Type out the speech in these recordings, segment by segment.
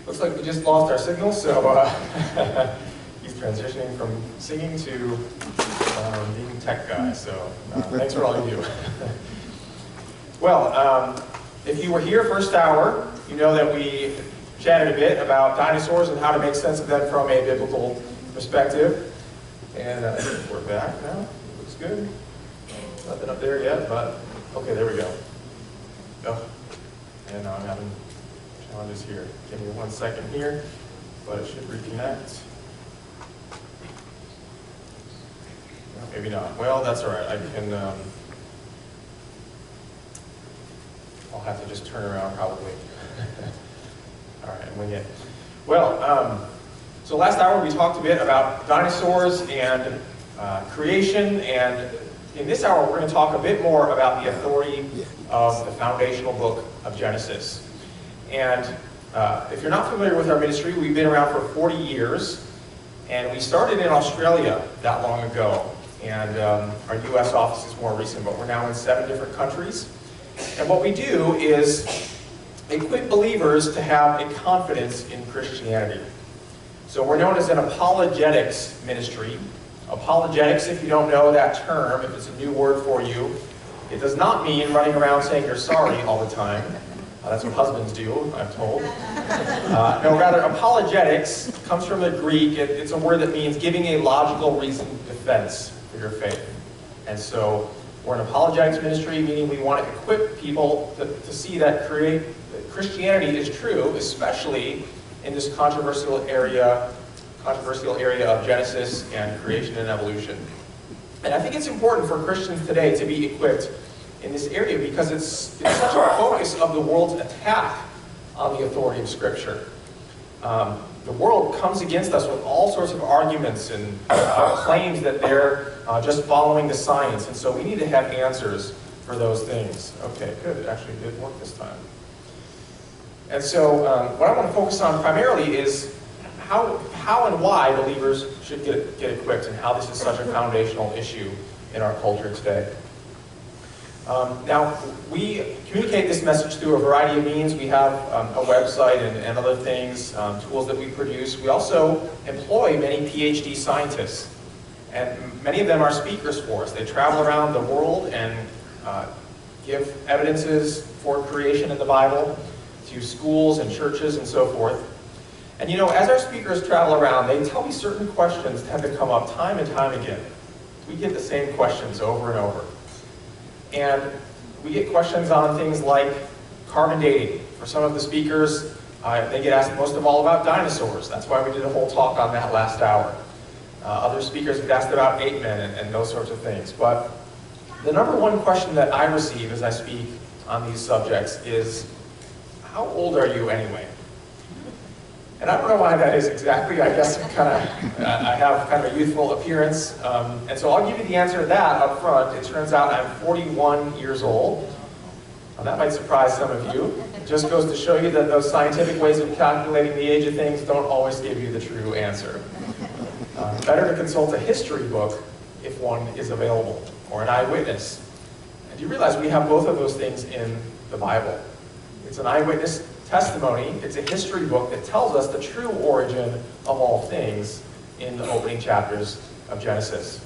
Looks like we just lost our signal, so he's transitioning from singing to being tech guy, so thanks for all you do. Well, if you were here first hour, you know that we chatted a bit about dinosaurs and how to make sense of them from a biblical perspective. And I think we're back now. Looks good. Nothing up there yet, but okay, there we go. Oh, and now I'm having challenges here. Give me 1 second here, but it should reconnect. No, maybe not. Well, that's all right. I can. I'll have to just turn around probably. All right, wing it. Well, so last hour we talked a bit about dinosaurs and creation, and in this hour we're going to talk a bit more about the authority of the foundational book of Genesis. And if you're not familiar with our ministry, we've been around for 40 years, and we started in Australia that long ago, and our U.S. office is more recent, but we're now in 7 different countries. And what we do is equip believers to have a confidence in Christianity. So we're known as an apologetics ministry. Apologetics, if you don't know that term, if it's a new word for you, it does not mean running around saying you're sorry all the time. That's what husbands do, I'm told. No, rather, apologetics comes from the Greek. It's a word that means giving a logical reasoned defense for your faith. And so we're an apologetics ministry, meaning we want to equip people to see that Christianity is true, especially in this controversial area of Genesis and creation and evolution. And I think it's important for Christians today to be equipped in this area because it's such a focus of the world's attack on the authority of Scripture. The world comes against us with all sorts of arguments and claims that they're just following the science, and so we need to have answers for those things. Okay, good. It actually did work this time. And so what I want to focus on primarily is how and why believers should get equipped and how this is such a foundational issue in our culture today. Now, we communicate this message through a variety of means. We have a website and other things, tools that we produce. We also employ many PhD scientists, and many of them are speakers for us. They travel around the world and give evidences for creation in the Bible to schools and churches and so forth. And you know, as our speakers travel around, they tell me certain questions tend to come up time and time again. We get the same questions over and over. And we get questions on things like carbon dating. For some of the speakers, they get asked most of all about dinosaurs. That's why we did a whole talk on that last hour. Other speakers get asked about ape men and those sorts of things. But the number one question that I receive as I speak on these subjects is, how old are you anyway? And I don't know why that is exactly. I guess I have kind of a youthful appearance. And so I'll give you the answer to that up front. It turns out I'm 41 years old. That might surprise some of you. It just goes to show you that those scientific ways of calculating the age of things don't always give you the true answer. Better to consult a history book if one is available, or an eyewitness. And you realize we have both of those things in the Bible. It's an eyewitness testimony. It's a history book that tells us the true origin of all things in the opening chapters of Genesis.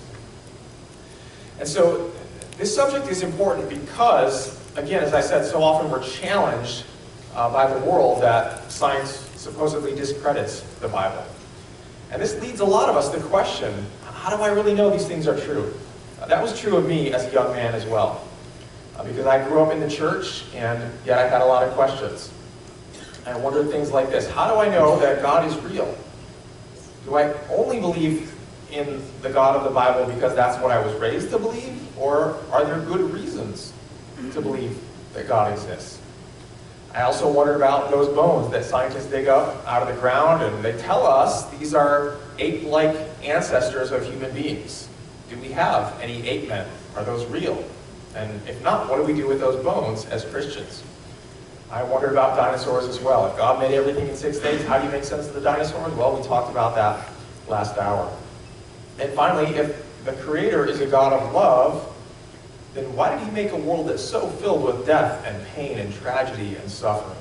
And so this subject is important because, again, as I said, so often we're challenged by the world that science supposedly discredits the Bible. And this leads a lot of us to question, how do I really know these things are true? That was true of me as a young man as well. Because I grew up in the church, and yet I had a lot of questions. And I wondered things like this: how do I know that God is real? Do I only believe in the God of the Bible because that's what I was raised to believe? Or are there good reasons to believe that God exists? I also wondered about those bones that scientists dig up out of the ground, and they tell us these are ape-like ancestors of human beings. Do we have any ape men? Are those real? And if not, what do we do with those bones as Christians? I wondered about dinosaurs as well. If God made everything in 6 days, how do you make sense of the dinosaurs? Well, we talked about that last hour. And finally, if the Creator is a God of love, then why did He make a world that's so filled with death and pain and tragedy and suffering?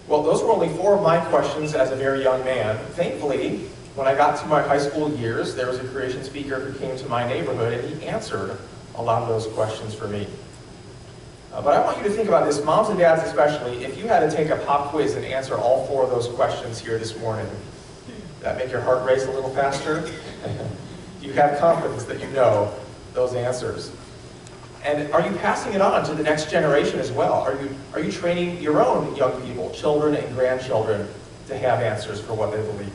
Well, those were only 4 of my questions as a very young man. Thankfully, when I got to my high school years, there was a creation speaker who came to my neighborhood and he answered a lot of those questions for me. But I want you to think about this, moms and dads especially, if you had to take a pop quiz and answer all 4 of those questions here this morning, does that make your heart race a little faster? Do you have confidence that you know those answers? And are you passing it on to the next generation as well? Are you training your own young people, children and grandchildren, to have answers for what they believe?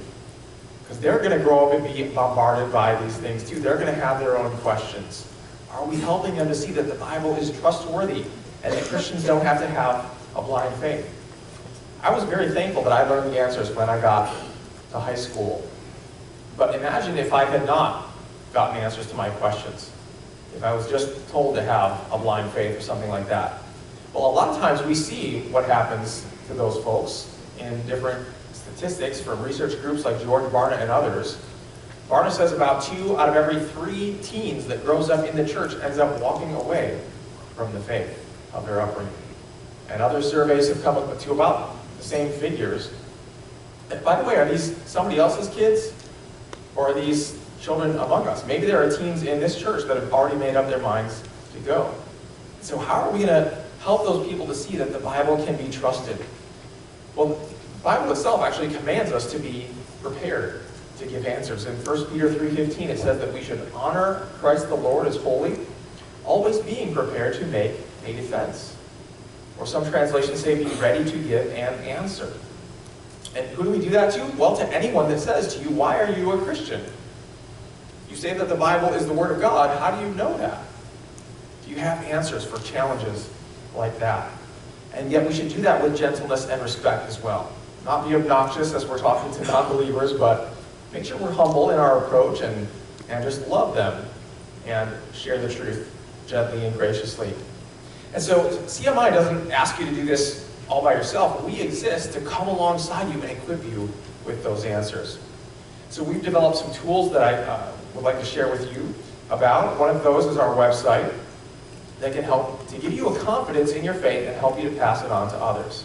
Because they're going to grow up and be bombarded by these things too. They're going to have their own questions. Are we helping them to see that the Bible is trustworthy and that Christians don't have to have a blind faith? I was very thankful that I learned the answers when I got to high school. But imagine if I had not gotten the answers to my questions. If I was just told to have a blind faith or something like that. Well, a lot of times we see what happens to those folks in different statistics from research groups like George Barna and others. Barna says about 2 out of every 3 teens that grows up in the church ends up walking away from the faith of their upbringing. And other surveys have come up to about the same figures. And by the way, are these somebody else's kids? Or are these children among us? Maybe there are teens in this church that have already made up their minds to go. So how are we going to help those people to see that the Bible can be trusted? Well, the Bible itself actually commands us to be prepared to give answers. In 1 Peter 3:15 it says that we should honor Christ the Lord as holy, always being prepared to make a defense. Or some translations say be ready to give an answer. And who do we do that to? Well, to anyone that says to you, why are you a Christian? You say that the Bible is the Word of God. How do you know that? Do you have answers for challenges like that? And yet we should do that with gentleness and respect as well. Not be obnoxious as we're talking to non-believers, but make sure we're humble in our approach and just love them and share the truth gently and graciously. And so CMI doesn't ask you to do this all by yourself. We exist to come alongside you and equip you with those answers. So we've developed some tools that I would like to share with you about. One of those is our website that can help to give you a confidence in your faith and help you to pass it on to others.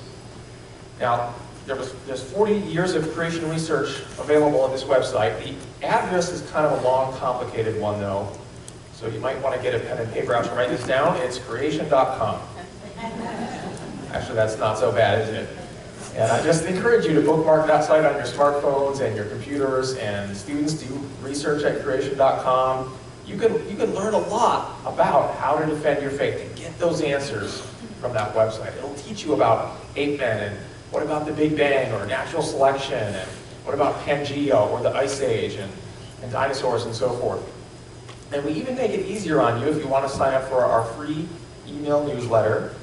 Now, there's 40 years of creation research available on this website. The address is kind of a long, complicated one, though. So you might want to get a pen and paper out to write this down. It's creation.com. Actually, that's not so bad, is it? And I just encourage you to bookmark that site on your smartphones and your computers, and students do research at creation.com. You can learn a lot about how to defend your faith and get those answers from that website. It'll teach you about ape-men and what about the Big Bang or natural selection and what about Pangea or the Ice Age and dinosaurs and so forth. And we even make it easier on you if you want to sign up for our free email newsletter.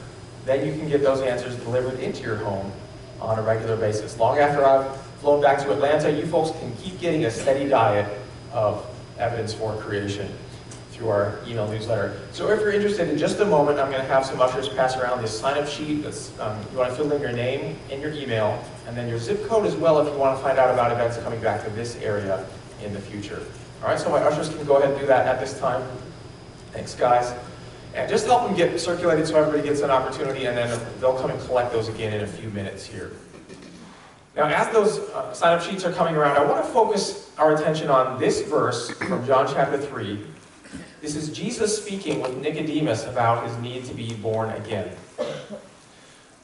Then you can get those answers delivered into your home on a regular basis. Long after I've flown back to Atlanta, you folks can keep getting a steady diet of evidence for creation through our email newsletter. So if you're interested, in just a moment, I'm going to have some ushers pass around this sign-up sheet. That's, you want to fill in your name and your email, and then your zip code as well if you want to find out about events coming back to this area in the future. All right, so my ushers can go ahead and do that at this time. Thanks, guys. And just help them get circulated so everybody gets an opportunity, and then they'll come and collect those again in a few minutes here. Now, as those sign-up sheets are coming around, I want to focus our attention on this verse from John chapter 3. This is Jesus speaking with Nicodemus about his need to be born again.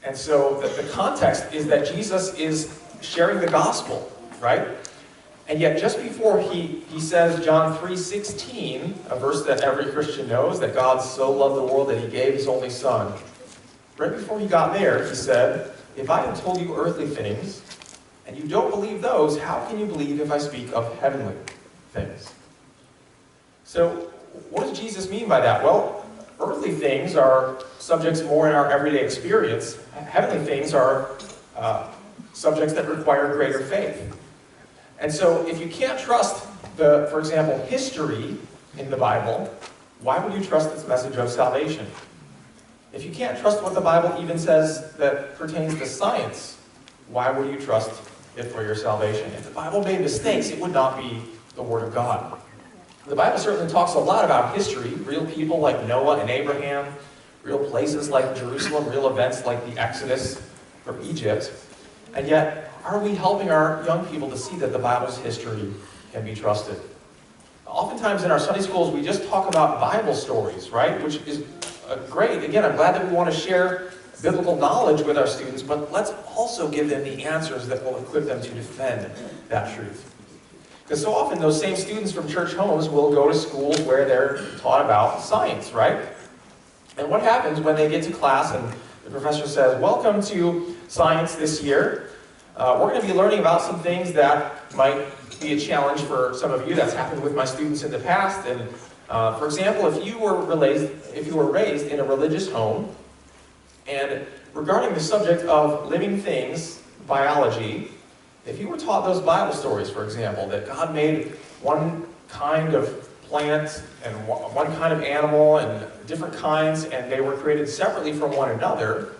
And so the context is that Jesus is sharing the gospel, right? And yet just before he says John 3:16, a verse that every Christian knows, that God so loved the world that he gave his only son, right before he got there, he said, if I have told you earthly things, and you don't believe those, how can you believe if I speak of heavenly things? So what does Jesus mean by that? Well, earthly things are subjects more in our everyday experience. Heavenly things are subjects that require greater faith. And so if you can't trust for example, history in the Bible, why would you trust its message of salvation? If you can't trust what the Bible even says that pertains to science, why would you trust it for your salvation? If the Bible made mistakes, it would not be the Word of God. The Bible certainly talks a lot about history, real people like Noah and Abraham, real places like Jerusalem, real events like the Exodus from Egypt. And yet, are we helping our young people to see that the Bible's history can be trusted? Oftentimes in our Sunday schools, we just talk about Bible stories, right? Which is great. Again, I'm glad that we want to share biblical knowledge with our students, but let's also give them the answers that will equip them to defend that truth. Because so often those same students from church homes will go to schools where they're taught about science, right? And what happens when they get to class and the professor says, welcome to science this year. We're going to be learning about some things that might be a challenge for some of you. That's happened with my students in the past. And for example, if you were raised in a religious home, and regarding the subject of living things, biology, if you were taught those Bible stories, for example, that God made one kind of plant and one kind of animal and different kinds, and they were created separately from one another,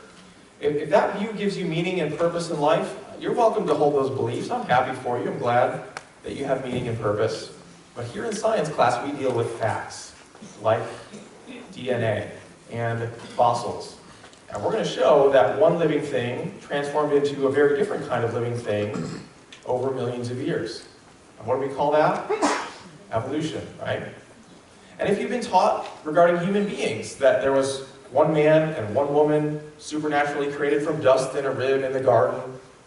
if that view gives you meaning and purpose in life, you're welcome to hold those beliefs. I'm happy for you. I'm glad that you have meaning and purpose. But here in science class, we deal with facts, like DNA and fossils. And we're going to show that one living thing transformed into a very different kind of living thing over millions of years. And what do we call that? Evolution, right? And if you've been taught regarding human beings that there was one man and one woman supernaturally created from dust in a rib in the garden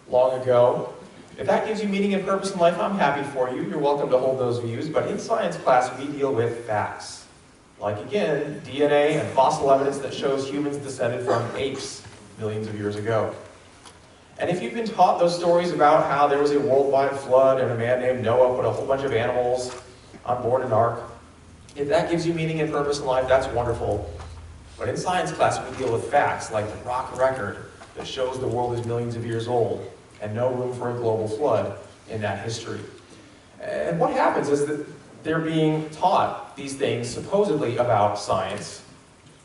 long ago, if that gives you meaning and purpose in life, I'm happy for you. You're welcome to hold those views. But in science class, we deal with facts. Like, again, DNA and fossil evidence that shows humans descended from apes millions of years ago. And if you've been taught those stories about how there was a worldwide flood and a man named Noah put a whole bunch of animals on board an ark, if that gives you meaning and purpose in life, that's wonderful. But in science class, we deal with facts like the rock record that shows the world is millions of years old and no room for a global flood in that history. And what happens is that they're being taught these things supposedly about science.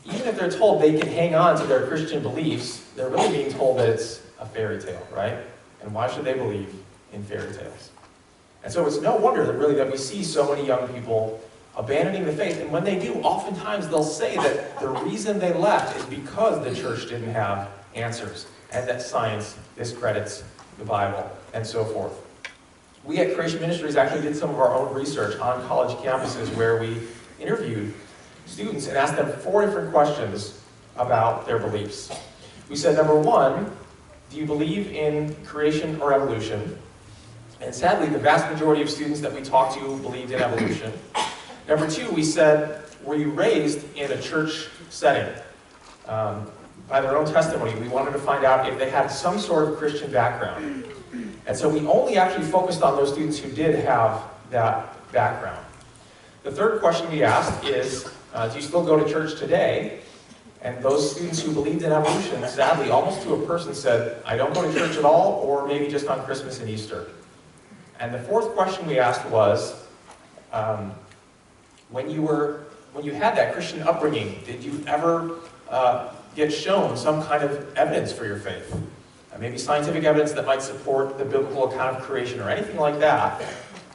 Even if they're told they can hang on to their Christian beliefs, they're really being told that it's a fairy tale, right? And why should they believe in fairy tales? And so it's no wonder that we see so many young people abandoning the faith. And when they do, oftentimes they'll say that the reason they left is because the church didn't have answers, and that science discredits the Bible, and so forth. We at Creation Ministries actually did some of our own research on college campuses where we interviewed students and asked them 4 different questions about their beliefs. We said, number 1, do you believe in creation or evolution? And sadly, the vast majority of students that we talked to believed in evolution. Number 2, we said, were you raised in a church setting? By their own testimony, we wanted to find out if they had some sort of Christian background. And so we only actually focused on those students who did have that background. The third question we asked is, do you still go to church today? And those students who believed in evolution, sadly, almost to a person said, I don't go to church at all, or maybe just on Christmas and Easter. And the fourth question we asked was, when you had that Christian upbringing, did you ever get shown some kind of evidence for your faith? Maybe scientific evidence that might support the biblical account of creation or anything like that.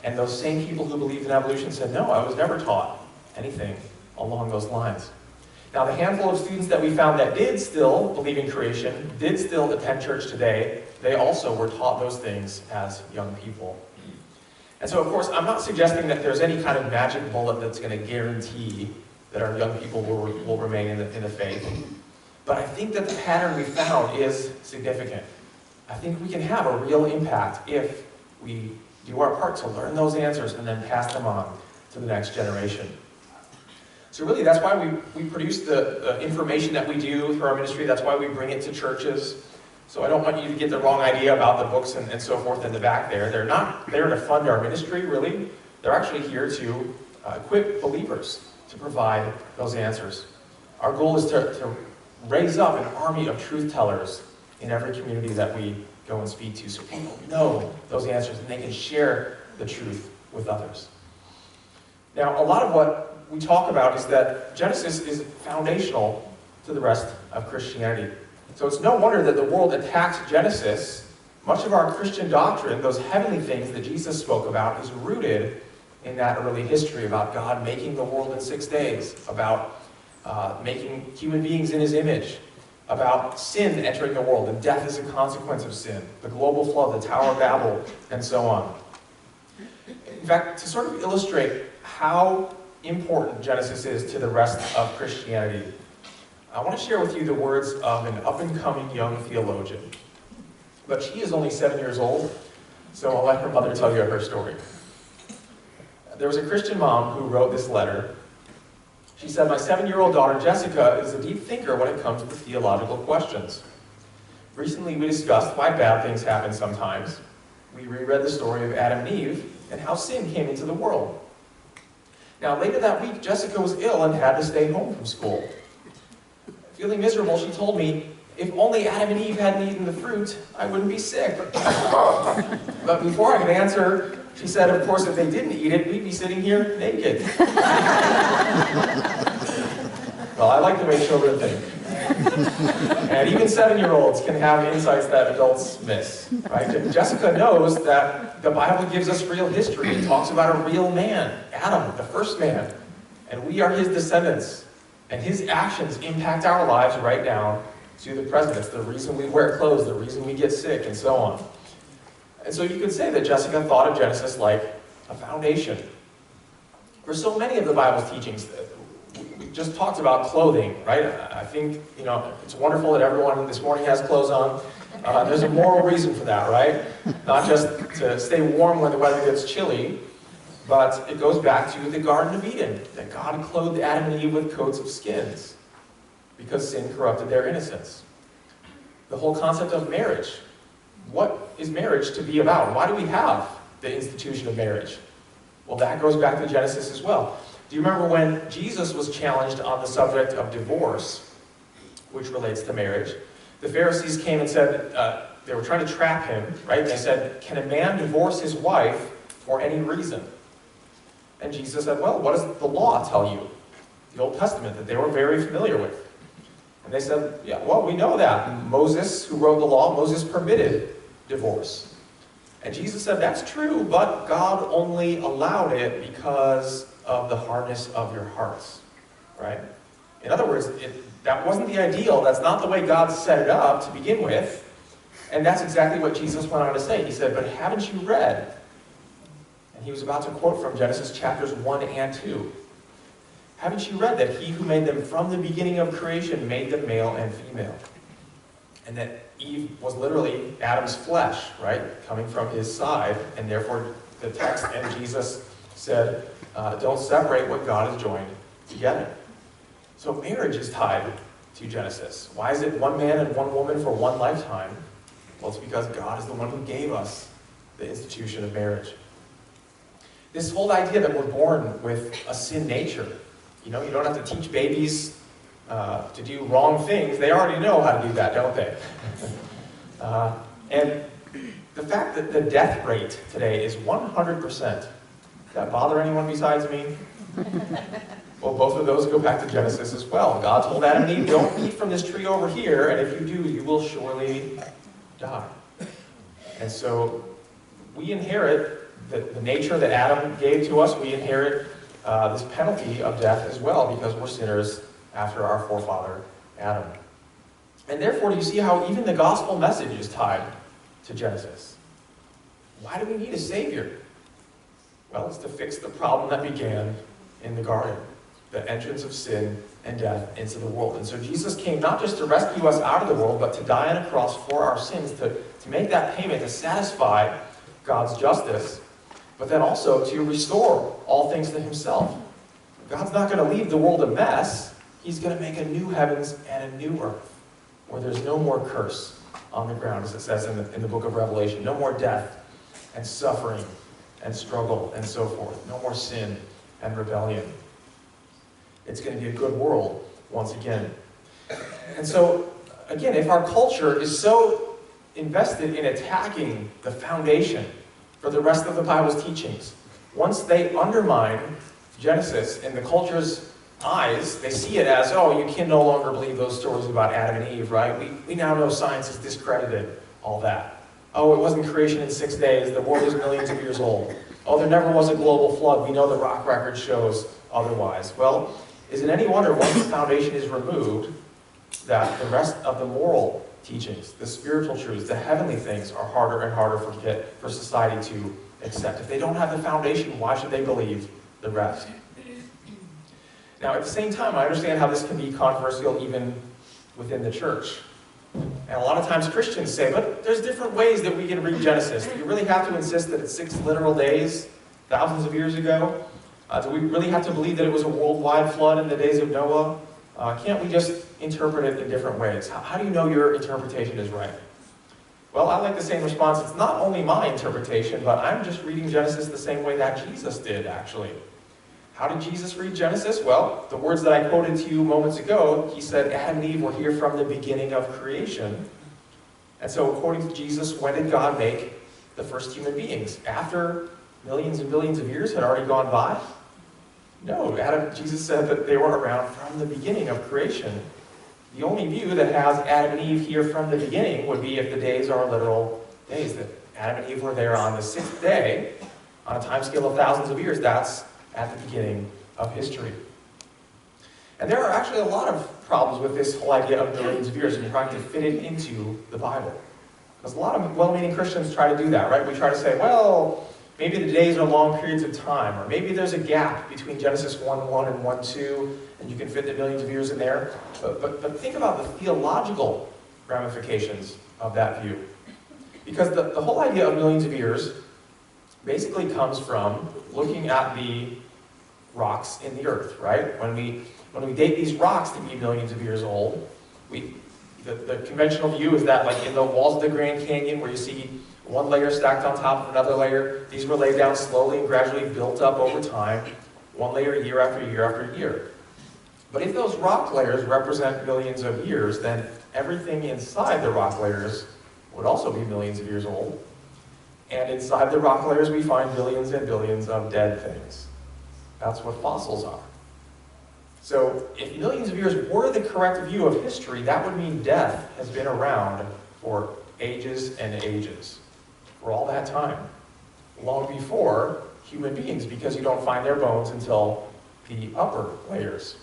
And those same people who believed in evolution said, no, I was never taught anything along those lines. Now, the handful of students that we found that did still believe in creation, did still attend church today, they also were taught those things as young people. And so, of course, I'm not suggesting that there's any kind of magic bullet that's going to guarantee that our young people will remain in the faith. But I think that the pattern we found is significant. I think we can have a real impact if we do our part to learn those answers and then pass them on to the next generation. So really, that's why we produce the information that we do through our ministry. That's why we bring it to churches. So I don't want you to get the wrong idea about the books and so forth in the back there. They're not there to fund our ministry, really. They're actually here to equip believers to provide those answers. Our goal is to raise up an army of truth tellers in every community that we go and speak to, so people know those answers and they can share the truth with others. Now, a lot of what we talk about is that Genesis is foundational to the rest of Christianity. So it's no wonder that the world attacks Genesis. Much of our Christian doctrine, those heavenly things that Jesus spoke about, is rooted in that early history about God making the world in 6 days, about making human beings in his image, about sin entering the world, and death is a consequence of sin, the global flood, the Tower of Babel, and so on. In fact, to sort of illustrate how important Genesis is to the rest of Christianity, I want to share with you the words of an up-and-coming young theologian. But she is only 7 years old, so I'll let her mother tell you her story. There was a Christian mom who wrote this letter. She said, "My 7-year-old daughter Jessica is a deep thinker when it comes to theological questions. Recently we discussed why bad things happen sometimes. We reread the story of Adam and Eve and how sin came into the world. Now later that week, Jessica was ill and had to stay home from school. Feeling miserable, she told me, if only Adam and Eve hadn't eaten the fruit, I wouldn't be sick. But before I could answer, she said, of course, if they didn't eat it, we'd be sitting here naked." Well, I like the way children think. And even 7-year-olds can have insights that adults miss, right? Jessica knows that the Bible gives us real history. It talks about a real man, Adam, the first man. And we are his descendants. And his actions impact our lives right down to the present. It's the reason we wear clothes, the reason we get sick, and so on. And so you could say that Jessica thought of Genesis like a foundation. For so many of the Bible's teachings, we just talked about clothing, right? I think, it's wonderful that everyone this morning has clothes on. There's a moral reason for that, right? Not just to stay warm when the weather gets chilly, but it goes back to the Garden of Eden, that God clothed Adam and Eve with coats of skins because sin corrupted their innocence. The whole concept of marriage. What is marriage to be about? Why do we have the institution of marriage? Well, that goes back to Genesis as well. Do you remember when Jesus was challenged on the subject of divorce, which relates to marriage? The Pharisees came and said, they were trying to trap him, right? They said, can a man divorce his wife for any reason? And Jesus said, well, what does the law tell you? The Old Testament that they were very familiar with. And they said, yeah, well, we know that. Moses, who wrote the law, Moses permitted divorce. And Jesus said, that's true, but God only allowed it because of the hardness of your hearts, right? In other words, that wasn't the ideal. That's not the way God set it up to begin with. And that's exactly what Jesus went on to say. He said, but haven't you read? And he was about to quote from Genesis chapters 1 and 2. Haven't you read that he who made them from the beginning of creation made them male and female? And that Eve was literally Adam's flesh, right? Coming from his side. And therefore the text and Jesus said, don't separate what God has joined together. So marriage is tied to Genesis. Why is it one man and one woman for one lifetime? Well, it's because God is the one who gave us the institution of marriage. This whole idea that we're born with a sin nature, you don't have to teach babies to do wrong things. They already know how to do that, don't they? And the fact that the death rate today is 100%, does that bother anyone besides me? Well, both of those go back to Genesis as well. God told Adam and Eve, don't eat from this tree over here, and if you do, you will surely die. And so we inherit the nature that Adam gave to us. We inherit this penalty of death as well because we're sinners after our forefather Adam. And therefore, do you see how even the gospel message is tied to Genesis? Why do we need a Savior? Well, it's to fix the problem that began in the garden, the entrance of sin and death into the world. And so Jesus came not just to rescue us out of the world, but to die on a cross for our sins, to make that payment, to satisfy God's justice, but then also to restore all things to himself. God's not going to leave the world a mess. He's going to make a new heavens and a new earth where there's no more curse on the ground, as it says in the book of Revelation. No more death and suffering and struggle and so forth. No more sin and rebellion. It's going to be a good world once again. And so, again, if our culture is so invested in attacking the foundation for the rest of the Bible's teachings, once they undermine Genesis in the culture's eyes, they see it as, oh, you can no longer believe those stories about Adam and Eve, right? We now know science has discredited all that. Oh, it wasn't creation in 6 days. The world is millions of years old. Oh, there never was a global flood. We know the rock record shows otherwise. Well, is it any wonder once the foundation is removed, that the rest of the moral teachings, the spiritual truths, the heavenly things are harder and harder for society to accept. If they don't have the foundation, why should they believe the rest? Now, at the same time, I understand how this can be controversial even within the church. And a lot of times Christians say, but there's different ways that we can read Genesis. Do you really have to insist that it's 6 literal days, thousands of years ago? Do we really have to believe that it was a worldwide flood in the days of Noah? Can't we just interpret it in different ways? How do you know your interpretation is right? Well, I like the same response. It's not only my interpretation, but I'm just reading Genesis the same way that Jesus did, actually. How did Jesus read Genesis? Well, the words that I quoted to you moments ago, he said Adam and Eve were here from the beginning of creation. And so according to Jesus, when did God make the first human beings? After millions and billions of years had already gone by? No, Jesus said that they were around from the beginning of creation. The only view that has Adam and Eve here from the beginning would be if the days are literal days, that Adam and Eve were there on the 6th day, on a time scale of thousands of years. That's at the beginning of history. And there are actually a lot of problems with this whole idea of millions of years and trying to fit it into the Bible. Because a lot of well-meaning Christians try to do that, right? We try to say, well, maybe the days are long periods of time, or maybe there's a gap between Genesis 1:1 and 1:2, and you can fit the millions of years in there. But think about the theological ramifications of that view. Because the whole idea of millions of years basically comes from looking at the rocks in the earth, right? When we date these rocks to be millions of years old, the conventional view is that, like in the walls of the Grand Canyon, where you see one layer stacked on top of another layer, these were laid down slowly and gradually built up over time, one layer year after year after year. But if those rock layers represent millions of years, then everything inside the rock layers would also be millions of years old. And inside the rock layers, we find billions and billions of dead things. That's what fossils are. So if millions of years were the correct view of history, that would mean death has been around for ages and ages, for all that time, long before human beings, because you don't find their bones until the upper layers.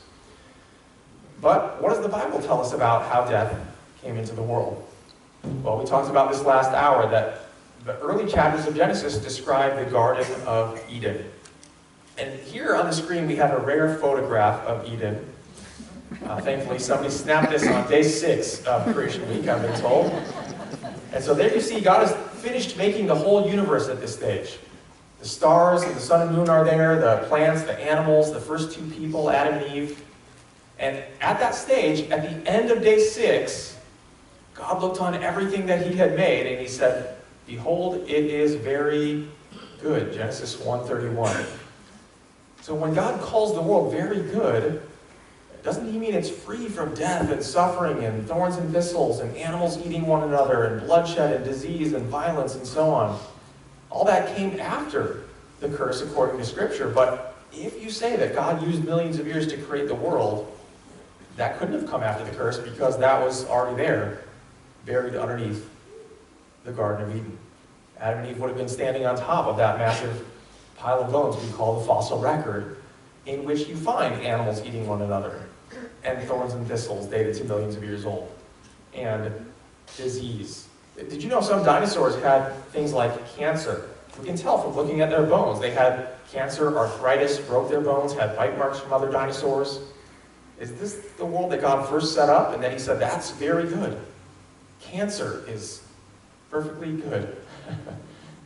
But what does the Bible tell us about how death came into the world? Well, we talked about this last hour, that the early chapters of Genesis describe the Garden of Eden. And here on the screen we have a rare photograph of Eden. Thankfully somebody snapped this on day 6 of Creation Week, I've been told. And so there you see God has finished making the whole universe at this stage. The stars and the sun and moon are there, the plants, the animals, the first 2 people, Adam and Eve. And at that stage, at the end of day 6, God looked on everything that he had made and he said, "Behold, it is very good." Genesis 1:31. So when God calls the world very good, doesn't he mean it's free from death and suffering and thorns and thistles and animals eating one another and bloodshed and disease and violence and so on? All that came after the curse according to Scripture. But if you say that God used millions of years to create the world, that couldn't have come after the curse because that was already there, buried underneath the Garden of Eden. Adam and Eve would have been standing on top of that massive pile of bones we call the fossil record, in which you find animals eating one another, and thorns and thistles dated to millions of years old, and disease. Did you know some dinosaurs had things like cancer? We can tell from looking at their bones. They had cancer, arthritis, broke their bones, had bite marks from other dinosaurs. Is this the world that God first set up? And then he said, that's very good. Cancer is perfectly good.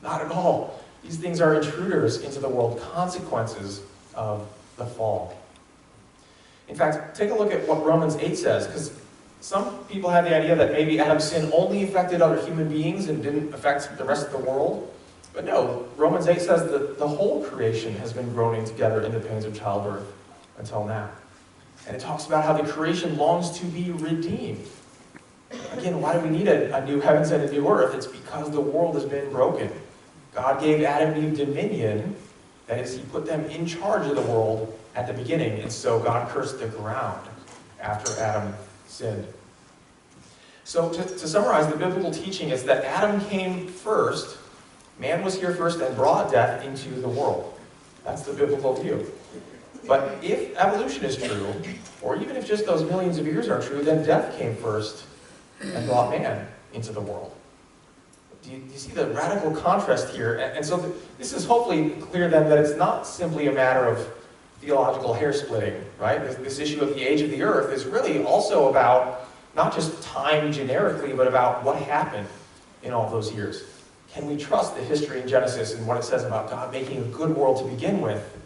Not at all. These things are intruders into the world, consequences of the fall. In fact, take a look at what Romans 8 says, because some people have the idea that maybe Adam's sin only affected other human beings and didn't affect the rest of the world. But no, Romans 8 says that the whole creation has been groaning together in the pains of childbirth until now. And it talks about how the creation longs to be redeemed. Again, why do we need a new heavens and a new earth? It's because the world has been broken. God gave Adam and Eve dominion. That is, he put them in charge of the world at the beginning. And so God cursed the ground after Adam sinned. So to summarize, the biblical teaching is that Adam came first, man was here first, and brought death into the world. That's the biblical view. But if evolution is true, or even if just those millions of years are true, then death came first and brought man into the world. Do you see the radical contrast here? And so this is hopefully clear then that it's not simply a matter of theological hair splitting, right? This issue of the age of the earth is really also about not just time generically, but about what happened in all those years. Can we trust the history in Genesis and what it says about God making a good world to begin with,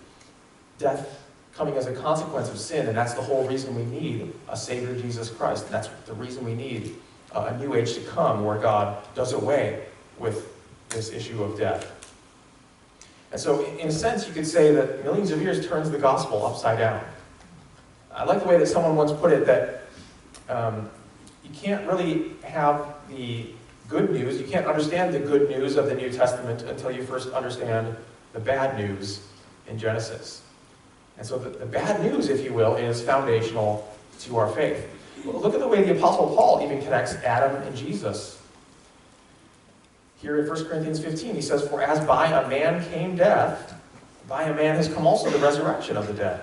death coming as a consequence of sin, and that's the whole reason we need a Savior, Jesus Christ. And that's the reason we need a new age to come where God does away with this issue of death. And so, in a sense, you could say that millions of years turns the gospel upside down. I like the way that someone once put it that you can't really have the good news, you can't understand the good news of the New Testament until you first understand the bad news in Genesis. And so the bad news, if you will, is foundational to our faith. Well, look at the way the Apostle Paul even connects Adam and Jesus. Here in 1 Corinthians 15, he says, "For as by a man came death, by a man has come also the resurrection of the dead.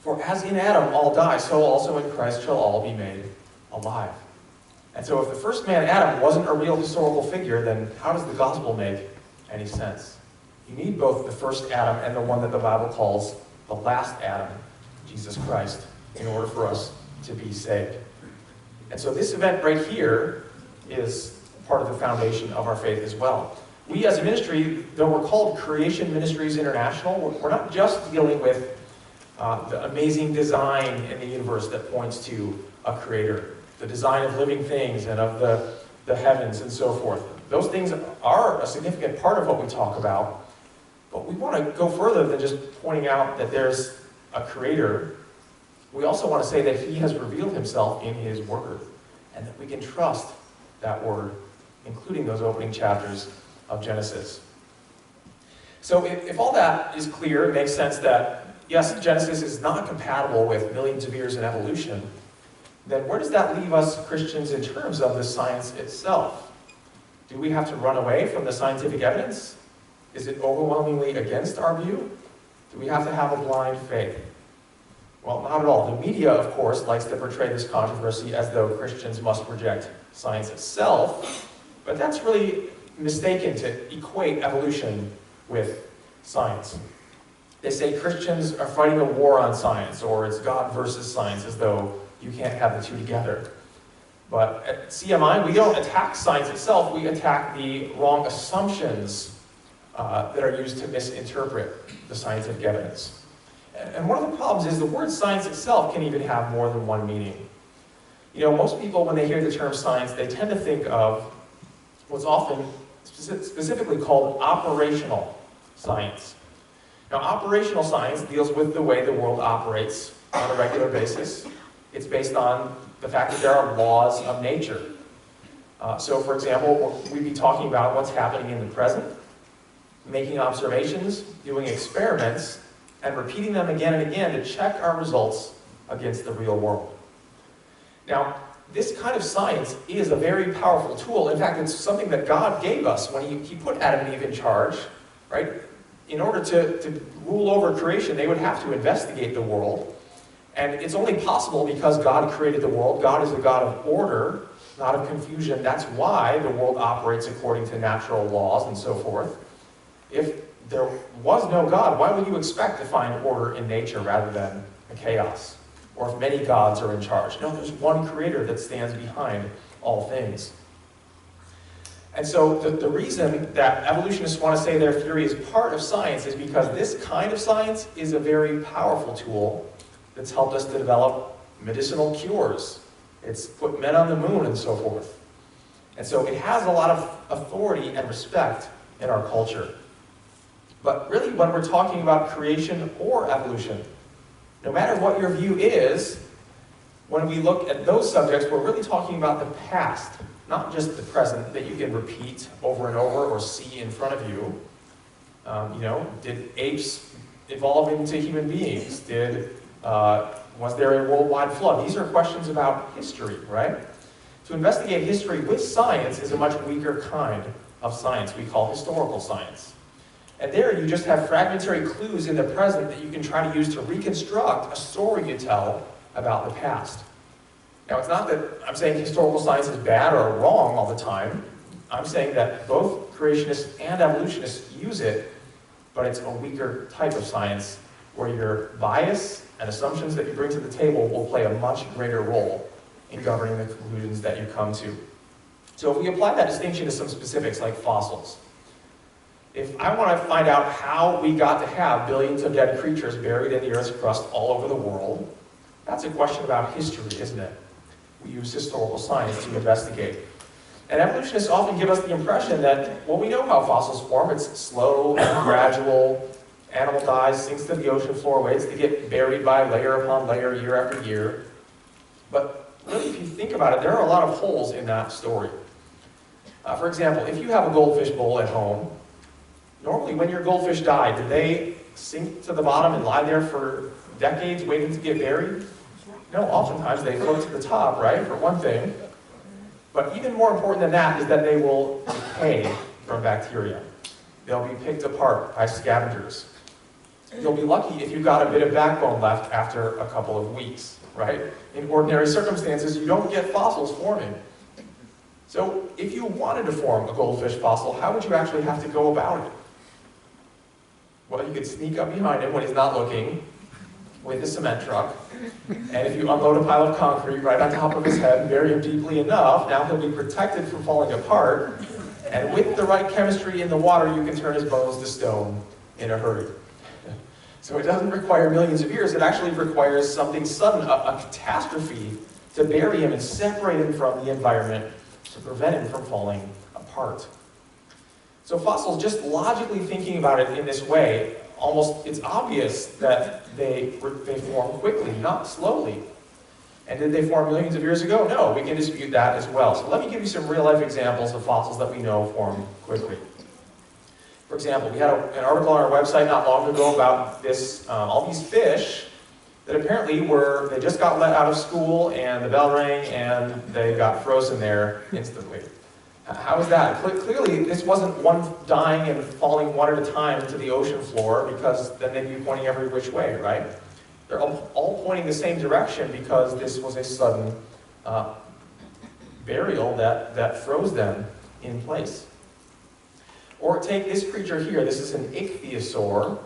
For as in Adam all die, so also in Christ shall all be made alive." And so if the first man, Adam, wasn't a real historical figure, then how does the gospel make any sense? You need both the first Adam and the one that the Bible calls the last Adam, Jesus Christ, in order for us to be saved. And so this event right here is part of the foundation of our faith as well. We as a ministry, though we're called Creation Ministries International, we're not just dealing with the amazing design in the universe that points to a creator, the design of living things and of the heavens and so forth. Those things are a significant part of what we talk about, but we want to go further than just pointing out that there's a creator. We also want to say that he has revealed himself in his word, and that we can trust that word, including those opening chapters of Genesis. So if all that is clear, it makes sense that, yes, Genesis is not compatible with millions of years in evolution, then where does that leave us Christians in terms of the science itself? Do we have to run away from the scientific evidence? Is it overwhelmingly against our view? Do we have to have a blind faith? Well, not at all. The media, of course, likes to portray this controversy as though Christians must reject science itself, but that's really mistaken to equate evolution with science. They say Christians are fighting a war on science, or it's God versus science, as though you can't have the two together. But at CMI, we don't attack science itself, we attack the wrong assumptions that are used to misinterpret the scientific evidence. And one of the problems is the word science itself can even have more than one meaning. You know, most people, when they hear the term science, they tend to think of what's often specifically called operational science. Now, operational science deals with the way the world operates on a regular basis. It's based on the fact that there are laws of nature. So, for example, we'd be talking about what's happening in the present, making observations, doing experiments, and repeating them again and again to check our results against the real world. Now, this kind of science is a very powerful tool. In fact, it's something that God gave us when He put Adam and Eve in charge, right? In order to rule over creation, they would have to investigate the world. And it's only possible because God created the world. God is a God of order, not of confusion. That's why the world operates according to natural laws and so forth. If there was no God, why would you expect to find order in nature rather than a chaos? Or if many gods are in charge? No, there's one creator that stands behind all things. And so the reason that evolutionists want to say their theory is part of science is because this kind of science is a very powerful tool that's helped us to develop medicinal cures. It's put men on the moon and so forth. And so it has a lot of authority and respect in our culture. But really, when we're talking about creation or evolution, no matter what your view is, when we look at those subjects, we're really talking about the past, not just the present that you can repeat over and over or see in front of you. Did apes evolve into human beings? Was there a worldwide flood? These are questions about history, right? To investigate history with science is a much weaker kind of science we call historical science. And there you just have fragmentary clues in the present that you can try to use to reconstruct a story you tell about the past. Now, it's not that I'm saying historical science is bad or wrong all the time. I'm saying that both creationists and evolutionists use it, but it's a weaker type of science where your bias and assumptions that you bring to the table will play a much greater role in governing the conclusions that you come to. So if we apply that distinction to some specifics like fossils, if I want to find out how we got to have billions of dead creatures buried in the Earth's crust all over the world, that's a question about history, isn't it? We use historical science to investigate. And evolutionists often give us the impression that, well, we know how fossils form. It's slow and gradual. Animal dies, sinks to the ocean floor, waits to get buried by layer upon layer, year after year. But really, if you think about it, there are a lot of holes in that story. For example, if you have a goldfish bowl at home, normally when your goldfish died, did they sink to the bottom and lie there for decades waiting to get buried? No, oftentimes they float to the top, right, for one thing. But even more important than that is that they will decay from bacteria. They'll be picked apart by scavengers. You'll be lucky if you've got a bit of backbone left after a couple of weeks, right? In ordinary circumstances, you don't get fossils forming. So if you wanted to form a goldfish fossil, how would you actually have to go about it? Well, you could sneak up behind him when he's not looking with a cement truck, and if you unload a pile of concrete right on top of his head and bury him deeply enough, now he'll be protected from falling apart, and with the right chemistry in the water, you can turn his bones to stone in a hurry. So it doesn't require millions of years, it actually requires something sudden, a catastrophe, to bury him and separate him from the environment to prevent him from falling apart. So fossils, just logically thinking about it in this way, almost it's obvious that they form quickly, not slowly. And did they form millions of years ago? No, we can dispute that as well. So let me give you some real-life examples of fossils that we know form quickly. For example, we had an article on our website not long ago about this, all these fish that apparently they just got let out of school and the bell rang and they got frozen there instantly. How is that? Clearly, this wasn't one dying and falling one at a time to the ocean floor, because then they'd be pointing every which way, right? They're all pointing the same direction because this was a sudden burial that froze them in place. Or take this creature here. This is an ichthyosaur,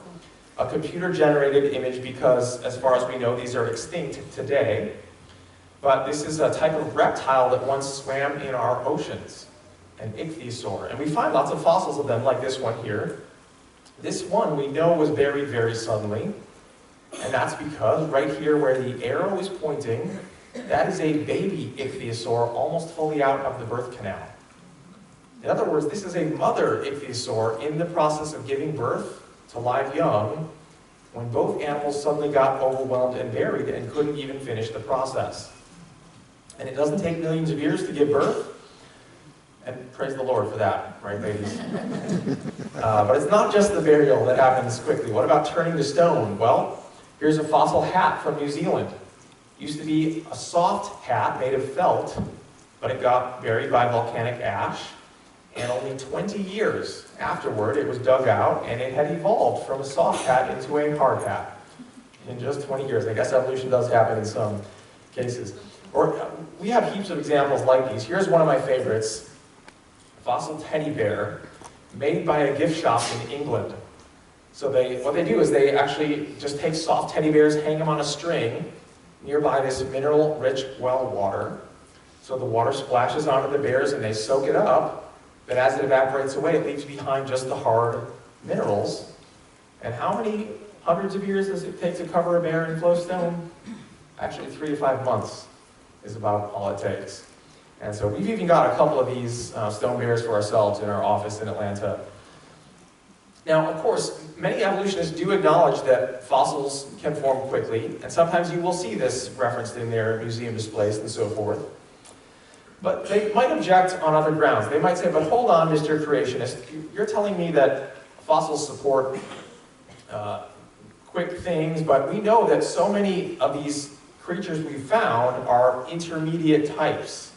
a computer-generated image because, as far as we know, these are extinct today. But this is a type of reptile that once swam in our oceans. An ichthyosaur. And we find lots of fossils of them, like this one here. This one we know was buried very suddenly, and that's because right here where the arrow is pointing, that is a baby ichthyosaur almost fully out of the birth canal. In other words, this is a mother ichthyosaur in the process of giving birth to live young when both animals suddenly got overwhelmed and buried and couldn't even finish the process. And it doesn't take millions of years to give birth. And praise the Lord for that, right, ladies? But it's not just the burial that happens quickly. What about turning to stone? Well, here's a fossil hat from New Zealand. It used to be a soft hat made of felt, but it got buried by volcanic ash. And only 20 years afterward, it was dug out, and it had evolved from a soft hat into a hard hat. In just 20 years. I guess evolution does happen in some cases. Or we have heaps of examples like these. Here's one of my favorites. Fossil teddy bear made by a gift shop in England. So what they do is they actually just take soft teddy bears, hang them on a string nearby this mineral-rich well water. So the water splashes onto the bears and they soak it up, but as it evaporates away, it leaves behind just the hard minerals. And how many hundreds of years does it take to cover a bear in flowstone? Actually, 3 to 5 months is about all it takes. And so we've even got a couple of these stone bears for ourselves in our office in Atlanta. Now, of course, many evolutionists do acknowledge that fossils can form quickly, and sometimes you will see this referenced in their museum displays and so forth. But they might object on other grounds. They might say, but hold on, Mr. Creationist, you're telling me that fossils support quick things, but we know that so many of these creatures we've found are intermediate types.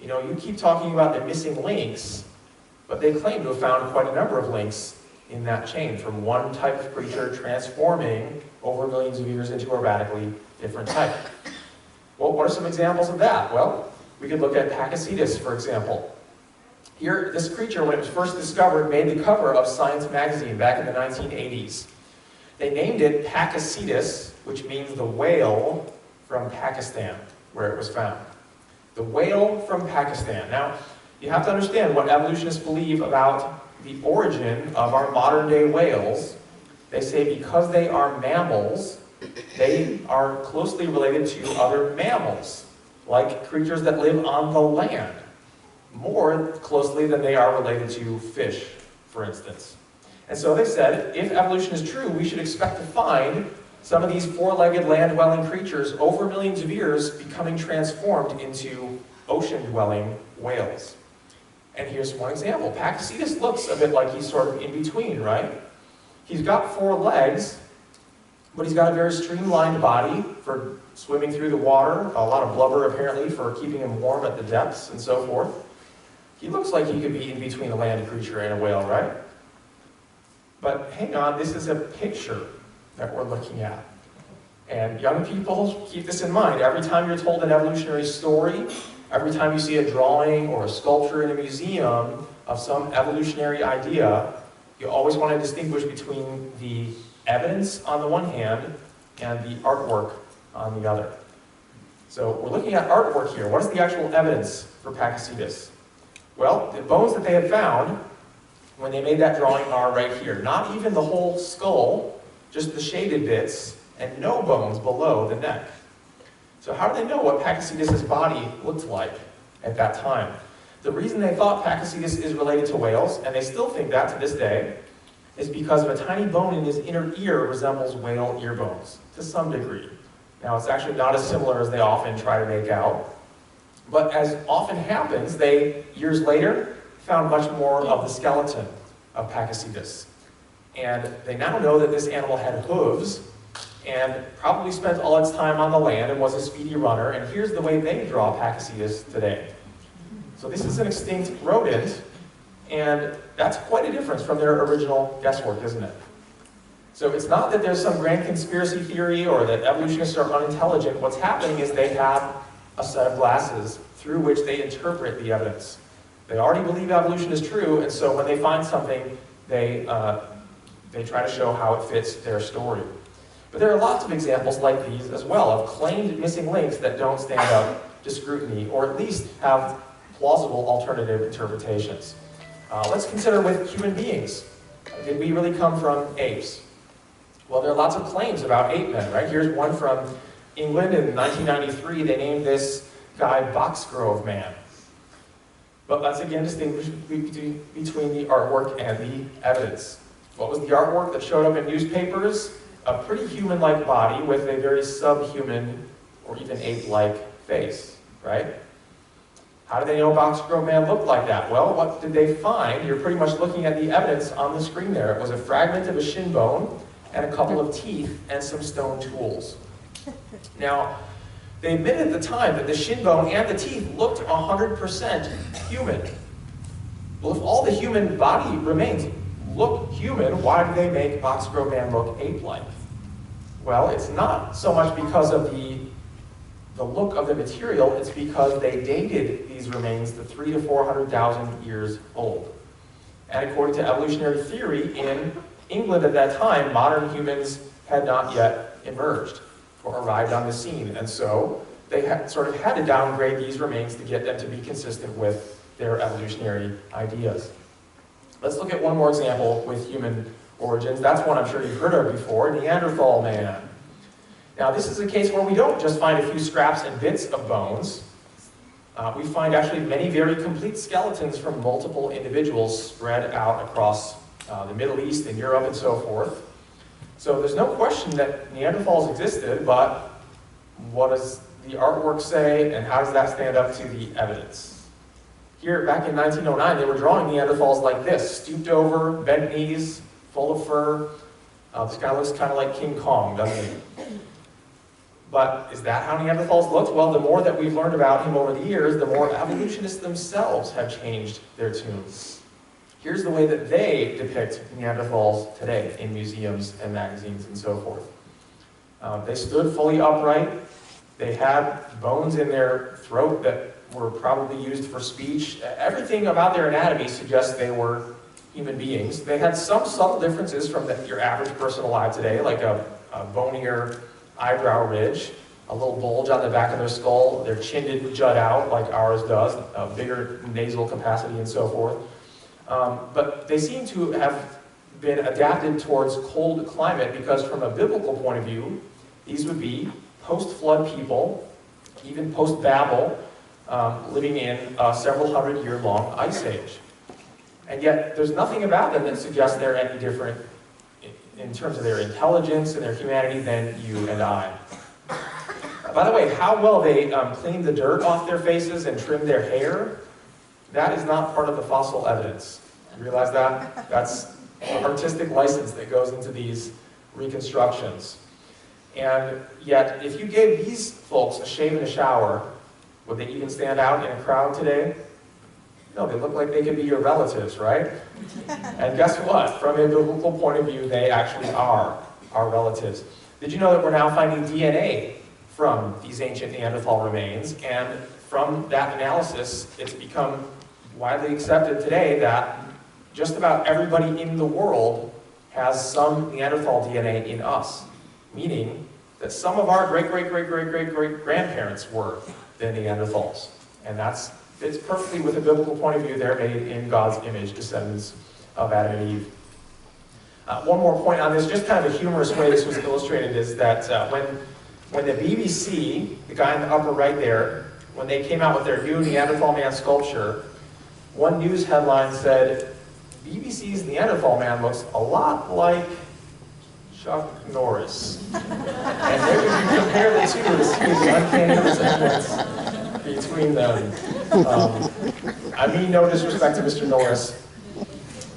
You know, you keep talking about the missing links, but they claim to have found quite a number of links in that chain, from one type of creature transforming over millions of years into a radically different type. Well, what are some examples of that? Well, we could look at Pakicetus, for example. Here, this creature, when it was first discovered, made the cover of Science magazine back in the 1980s. They named it Pakicetus, which means the whale from Pakistan, where it was found. The whale from Pakistan. Now, you have to understand what evolutionists believe about the origin of our modern-day whales. They say because they are mammals, they are closely related to other mammals, like creatures that live on the land, more closely than they are related to fish, for instance. And so they said, if evolution is true, we should expect to find some of these four-legged land-dwelling creatures over millions of years becoming transformed into ocean-dwelling whales. And here's one example. Pakicetus looks a bit like he's sort of in between, right? He's got four legs, but he's got a very streamlined body for swimming through the water, a lot of blubber apparently for keeping him warm at the depths and so forth. He looks like he could be in between a land creature and a whale, right? But hang on, this is a picture that we're looking at. And young people, keep this in mind. Every time you're told an evolutionary story, every time you see a drawing or a sculpture in a museum of some evolutionary idea, you always want to distinguish between the evidence on the one hand and the artwork on the other. So we're looking at artwork here. What is the actual evidence for Pakicetus? Well, the bones that they had found when they made that drawing are right here. Not even the whole skull, just the shaded bits, and no bones below the neck. So how do they know what Pakicetus' body looked like at that time? The reason they thought Pakicetus is related to whales, and they still think that to this day, is because of a tiny bone in his inner ear resembles whale ear bones, to some degree. Now, it's actually not as similar as they often try to make out. But as often happens, they, years later, found much more of the skeleton of Pakicetus. And they now know that this animal had hooves, and probably spent all its time on the land and was a speedy runner. And here's the way they draw Pakicetus today. So this is an extinct rodent, and that's quite a difference from their original guesswork, isn't it? So it's not that there's some grand conspiracy theory or that evolutionists are unintelligent. What's happening is they have a set of glasses through which they interpret the evidence. They already believe evolution is true, and so when they find something, they try to show how it fits their story. But there are lots of examples like these as well, of claimed missing links that don't stand up to scrutiny, or at least have plausible alternative interpretations. Let's consider with human beings. Did we really come from apes? Well, there are lots of claims about ape men, right? Here's one from England in 1993. They named this guy Boxgrove Man. But let's again distinguish between the artwork and the evidence. What was the artwork that showed up in newspapers? A pretty human-like body with a very subhuman or even ape-like face, right? How did they know Boxgrove Man looked like that? Well, what did they find? You're pretty much looking at the evidence on the screen there. It was a fragment of a shin bone and a couple of teeth and some stone tools. Now, they admitted at the time that the shin bone and the teeth looked 100% human. Well, if all the human body remains look human, why do they make Boxgrove Man look ape-like? Well, it's not so much because of the look of the material, it's because they dated these remains to 300,000 to 400,000 years old. And according to evolutionary theory, in England at that time, modern humans had not yet emerged or arrived on the scene. And so they sort of had to downgrade these remains to get them to be consistent with their evolutionary ideas. Let's look at one more example with human origins. That's one I'm sure you've heard of before, Neanderthal man. Now, this is a case where we don't just find a few scraps and bits of bones. We find actually many very complete skeletons from multiple individuals spread out across the Middle East and Europe and so forth. So there's no question that Neanderthals existed, but what does the artwork say, and how does that stand up to the evidence? Here, back in 1909, they were drawing Neanderthals like this, stooped over, bent knees, full of fur. This guy looks kind of like King Kong, doesn't he? But is that how Neanderthals looked? Well, the more that we've learned about him over the years, the more evolutionists themselves have changed their tunes. Here's the way that they depict Neanderthals today in museums and magazines and so forth. They stood fully upright. They had bones in their throat that were probably used for speech. Everything about their anatomy suggests they were human beings. They had some subtle differences from your average person alive today, like a bonier eyebrow ridge, a little bulge on the back of their skull, their chin didn't jut out like ours does, a bigger nasal capacity and so forth. But they seem to have been adapted towards cold climate because from a biblical point of view, these would be post-flood people, even post-Babel, living in a several 100-year-long ice age. And yet, there's nothing about them that suggests they're any different in terms of their intelligence and their humanity than you and I. By the way, how well they cleaned the dirt off their faces and trimmed their hair, that is not part of the fossil evidence. You realize that? That's artistic license that goes into these reconstructions. And yet, if you gave these folks a shave and a shower, would they even stand out in a crowd today? No, they look like they could be your relatives, right? And guess what? From a biblical point of view, they actually are our relatives. Did you know that we're now finding DNA from these ancient Neanderthal remains? And from that analysis, it's become widely accepted today that just about everybody in the world has some Neanderthal DNA in us, meaning that some of our great-great-great-great-great-great-grandparents were the Neanderthals. And it's perfectly with a biblical point of view. They're made in God's image, descendants of Adam and Eve. One more point on this, just kind of a humorous way this was illustrated, is that when the BBC, the guy in the upper right there, when they came out with their new Neanderthal man sculpture, one news headline said, BBC's Neanderthal man looks a lot like Chuck Norris. And there you can compare the two to see the uncanny resemblance between them. I mean no disrespect to Mr. Norris.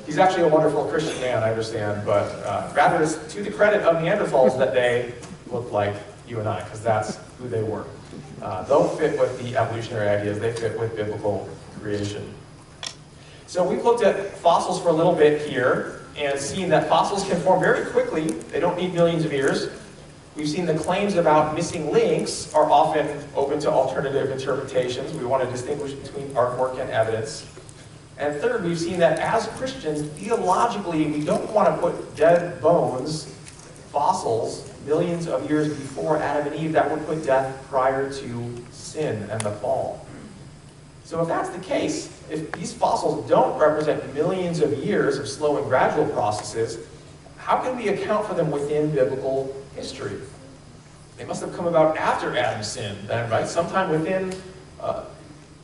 He's actually a wonderful Christian man, I understand, but rather it's to the credit of Neanderthals that they look like you and I, because that's who they were. They'll fit with the evolutionary ideas, they fit with biblical creation. So we've looked at fossils for a little bit here, and seen that fossils can form very quickly. They don't need millions of years. We've seen the claims about missing links are often open to alternative interpretations. We want to distinguish between artwork and evidence. And third, we've seen that as Christians, theologically, we don't want to put dead bones, fossils, millions of years before Adam and Eve. That would put death prior to sin and the fall. So if that's the case, if these fossils don't represent millions of years of slow and gradual processes, how can we account for them within biblical history? They must have come about after Adam's sin, then, right? Sometime within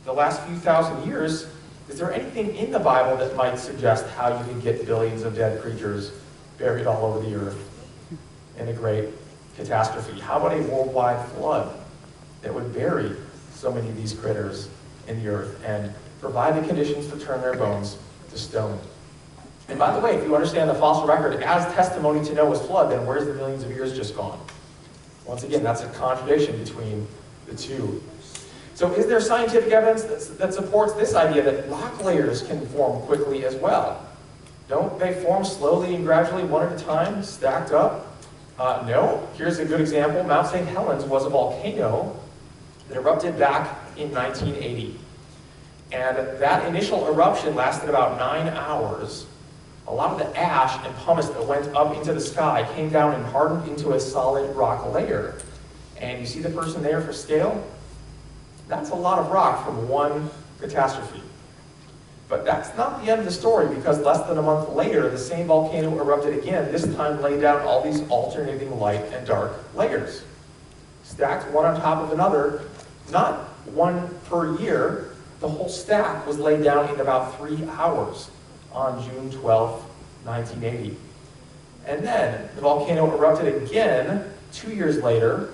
the last few thousand years. Is there anything in the Bible that might suggest how you can get billions of dead creatures buried all over the earth in a great catastrophe? How about a worldwide flood that would bury so many of these critters in the earth and provide the conditions to turn their bones to stone? And by the way, if you understand the fossil record as testimony to Noah's flood, then where's the millions of years just gone? Once again, that's a contradiction between the two. So is there scientific evidence that supports this idea that rock layers can form quickly as well? Don't they form slowly and gradually, one at a time, stacked up? No. Here's a good example. Mount St. Helens was a volcano that erupted back in 1980. And that initial eruption lasted about 9 hours. A lot of the ash and pumice that went up into the sky came down and hardened into a solid rock layer. And you see the person there for scale? That's a lot of rock from one catastrophe. But that's not the end of the story, because less than a month later, the same volcano erupted again, this time laid down all these alternating light and dark layers. Stacked one on top of another, not one per year. The whole stack was laid down in about 3 hours on June 12, 1980. And then the volcano erupted again 2 years later,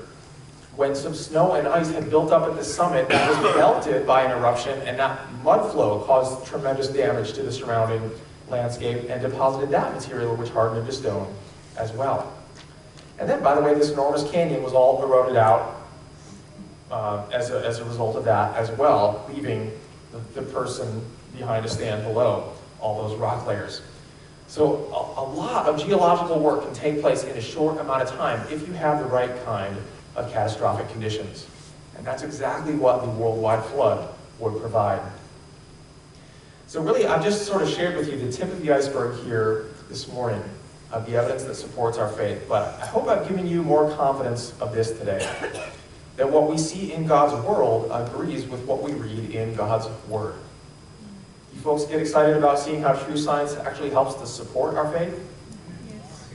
when some snow and ice had built up at the summit that was melted by an eruption, and that mud flow caused tremendous damage to the surrounding landscape and deposited that material, which hardened into stone as well. And then, by the way, this enormous canyon was all eroded out as a result of that as well, leaving the person behind to stand below. all those rock layers. So a lot of geological work can take place in a short amount of time if you have the right kind of catastrophic conditions. And that's exactly what the worldwide flood would provide. So really, I've just sort of shared with you the tip of the iceberg here this morning of the evidence that supports our faith. But I hope I've given you more confidence of this today, that what we see in God's world agrees with what we read in God's Word. You folks get excited about seeing how true science actually helps to support our faith? Yes.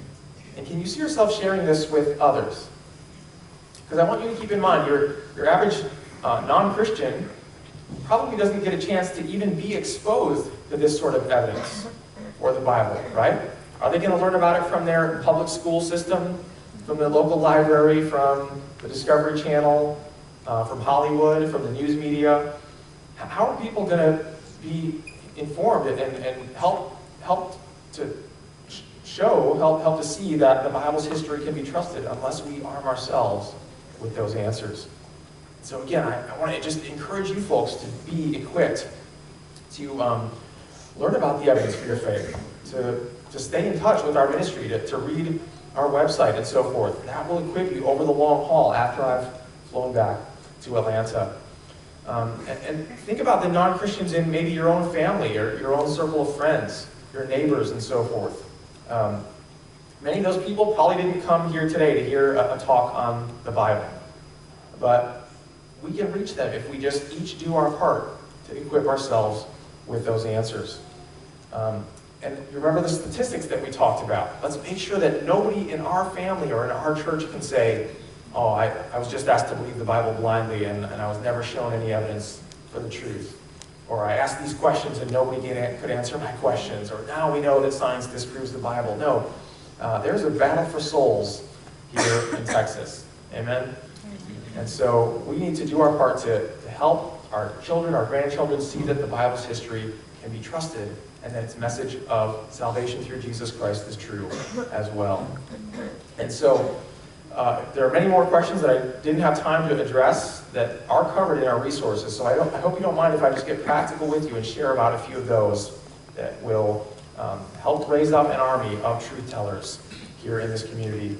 And can you see yourself sharing this with others? Because I want you to keep in mind, your average non-Christian probably doesn't get a chance to even be exposed to this sort of evidence or the Bible, right? Are they going to learn about it from their public school system, from the local library, from the Discovery Channel, from Hollywood, from the news media? How are people going to be informed and help to help to see that the Bible's history can be trusted unless we arm ourselves with those answers? So again, I want to just encourage you folks to be equipped to learn about the evidence for your faith, to stay in touch with our ministry, to read our website and so forth. That will equip you over the long haul after I've flown back to Atlanta. And think about the non-Christians in maybe your own family or your own circle of friends, your neighbors and so forth. Many of those people probably didn't come here today to hear a talk on the Bible. But we can reach them if we just each do our part to equip ourselves with those answers. And remember the statistics that we talked about. Let's make sure that nobody in our family or in our church can say, oh, I was just asked to believe the Bible blindly and I was never shown any evidence for the truth. Or I asked these questions and nobody could answer my questions. Or now we know that science disproves the Bible. No, there's a battle for souls here in Texas. Amen? And so we need to do our part to help our children, our grandchildren see that the Bible's history can be trusted and that its message of salvation through Jesus Christ is true as well. And so there are many more questions that I didn't have time to address that are covered in our resources. So I hope you don't mind if I just get practical with you and share about a few of those that will help raise up an army of truth tellers here in this community.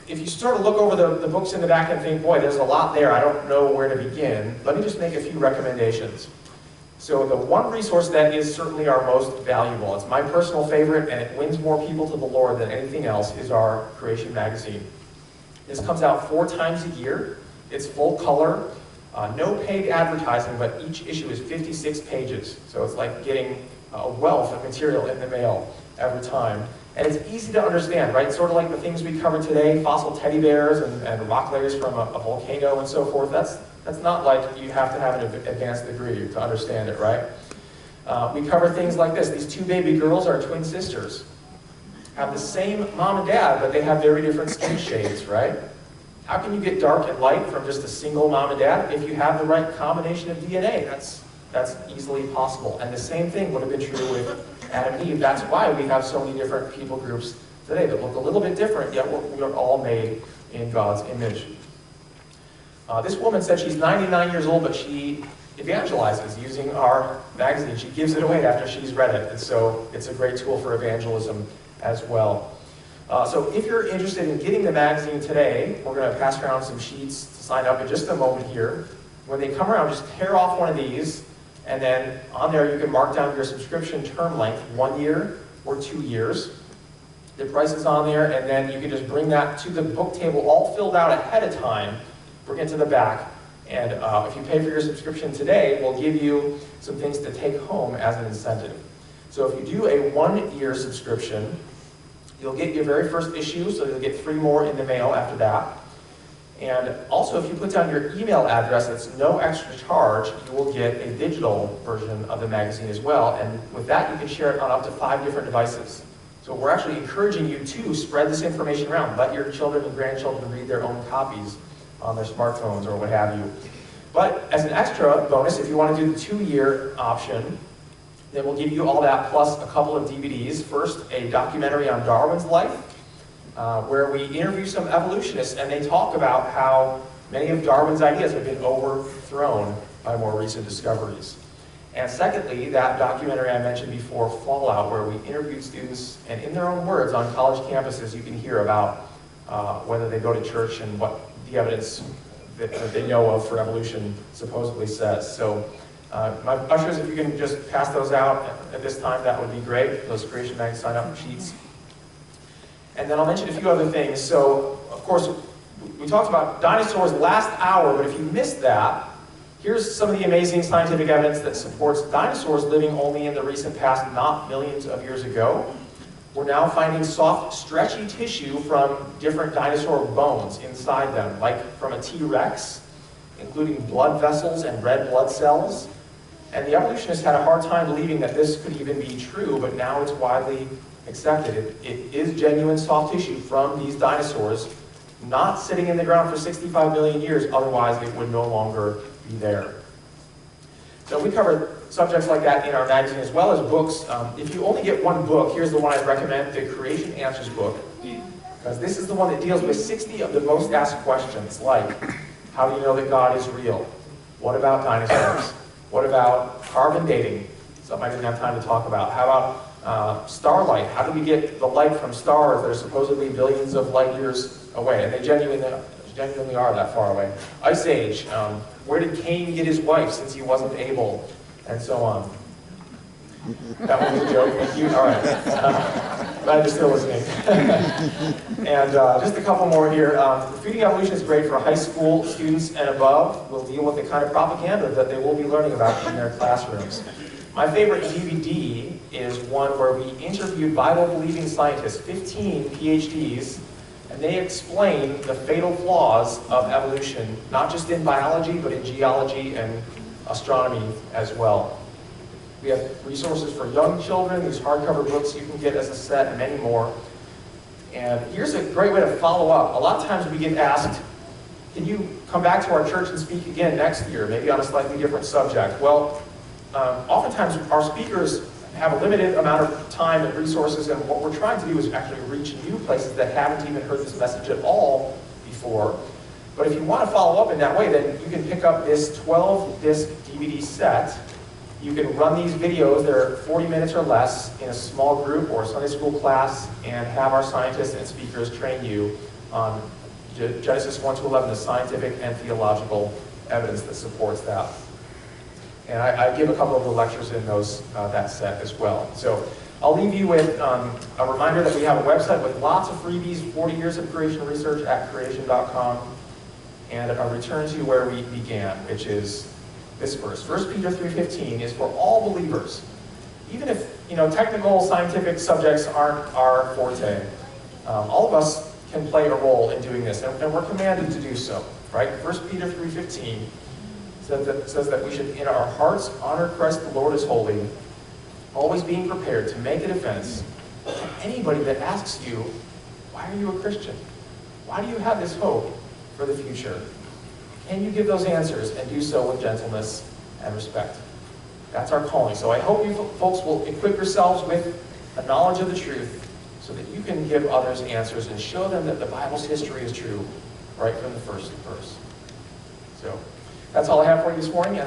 If you sort of look over the books in the back and think, boy, there's a lot there, I don't know where to begin, let me just make a few recommendations. So the one resource that is certainly our most valuable, it's my personal favorite and it wins more people to the Lord than anything else, is our Creation magazine. This comes out 4 times a year. It's full color, no paid advertising, but each issue is 56 pages. So it's like getting a wealth of material in the mail every time. And it's easy to understand, right? Sort of like the things we covered today, fossil teddy bears and rock layers from a volcano and so forth. That's not like you have to have an advanced degree to understand it, right? We cover things like this. These 2 baby girls are twin sisters. Have the same mom and dad, but they have very different skin shades, right? How can you get dark and light from just a single mom and dad? If you have the right combination of DNA, that's easily possible. And the same thing would have been true with Adam and Eve. That's why we have so many different people groups today that look a little bit different, yet we are all made in God's image. This woman said she's 99 years old, but she evangelizes using our magazine. She gives it away after she's read it, and so it's a great tool for evangelism as well. So if you're interested in getting the magazine today, we're going to pass around some sheets to sign up in just a moment here. When they come around, just tear off one of these, and then on there you can mark down your subscription term length, 1 year or 2 years. The price is on there, and then you can just bring that to the book table all filled out ahead of time. Bring it to the back, and if you pay for your subscription today, we'll give you some things to take home as an incentive. So if you do a 1-year subscription, you'll get your very first issue, so you'll get 3 more in the mail after that. And also, if you put down your email address, it's no extra charge, you will get a digital version of the magazine as well, and with that you can share it on up to 5 different devices. So we're actually encouraging you to spread this information around. Let your children and grandchildren read their own copies on their smartphones or what have you. But as an extra bonus, if you want to do the 2-year option, then we'll give you all that plus a couple of DVDs. First, a documentary on Darwin's life, where we interview some evolutionists and they talk about how many of Darwin's ideas have been overthrown by more recent discoveries. And secondly, that documentary I mentioned before, Fallout, where we interviewed students, and in their own words on college campuses, you can hear about whether they go to church and what the evidence that they know of for evolution supposedly says. So my ushers, if you can just pass those out at this time, that would be great. Those Creation Mag sign-up sheets. And then I'll mention a few other things. So, of course, we talked about dinosaurs last hour, but if you missed that, here's some of the amazing scientific evidence that supports dinosaurs living only in the recent past, not millions of years ago. We're now finding soft, stretchy tissue from different dinosaur bones inside them, like from a T-Rex, including blood vessels and red blood cells. And the evolutionists had a hard time believing that this could even be true, but now it's widely accepted. It is genuine soft tissue from these dinosaurs, not sitting in the ground for 65 million years, otherwise it would no longer be there. So we cover subjects like that in our magazine as well as books. If you only get one book, here's the one I'd recommend, the Creation Answers book, because this is the one that deals with 60 of the most asked questions, like, how do you know that God is real? What about dinosaurs? What about carbon dating? Something I didn't have time to talk about. How about starlight? How do we get the light from stars that are supposedly billions of light years away? And they genuinely are that far away. Ice Age. Where did Cain get his wife since he wasn't able? And so on. That one was a joke. Thank you. All right. Glad you're still listening. And just a couple more here. Feeding evolution is great for high school students and above. We'll deal with the kind of propaganda that they will be learning about in their classrooms. My favorite DVD is one where we interviewed Bible-believing scientists, 15 PhDs, and they explain the fatal flaws of evolution, not just in biology, but in geology and astronomy as well. We have resources for young children, these hardcover books you can get as a set, and many more. And here's a great way to follow up. A lot of times we get asked, can you come back to our church and speak again next year, maybe on a slightly different subject? Well, oftentimes our speakers have a limited amount of time and resources, and what we're trying to do is actually reach new places that haven't even heard this message at all before. But if you want to follow up in that way, then you can pick up this 12-disc DVD set. You can run these videos, they're 40 minutes or less, in a small group or Sunday school class, and have our scientists and speakers train you on Genesis 1 to 11, the scientific and theological evidence that supports that. And I give a couple of the lectures in that set as well. So I'll leave you with a reminder that we have a website with lots of freebies, 40 years of creation research at creation.com, and a return to where we began, which is this verse. 1 Peter 3:15 is for all believers. Even if technical scientific subjects aren't our forte, all of us can play a role in doing this, and we're commanded to do so, right? 1 Peter 3:15 says that we should, in our hearts, honor Christ the Lord as holy, always being prepared to make a defense to anybody that asks you, why are you a Christian? Why do you have this hope for the future? Can you give those answers and do so with gentleness and respect? That's our calling. So I hope you folks will equip yourselves with a knowledge of the truth so that you can give others answers and show them that the Bible's history is true right from the first verse. So that's all I have for you this morning.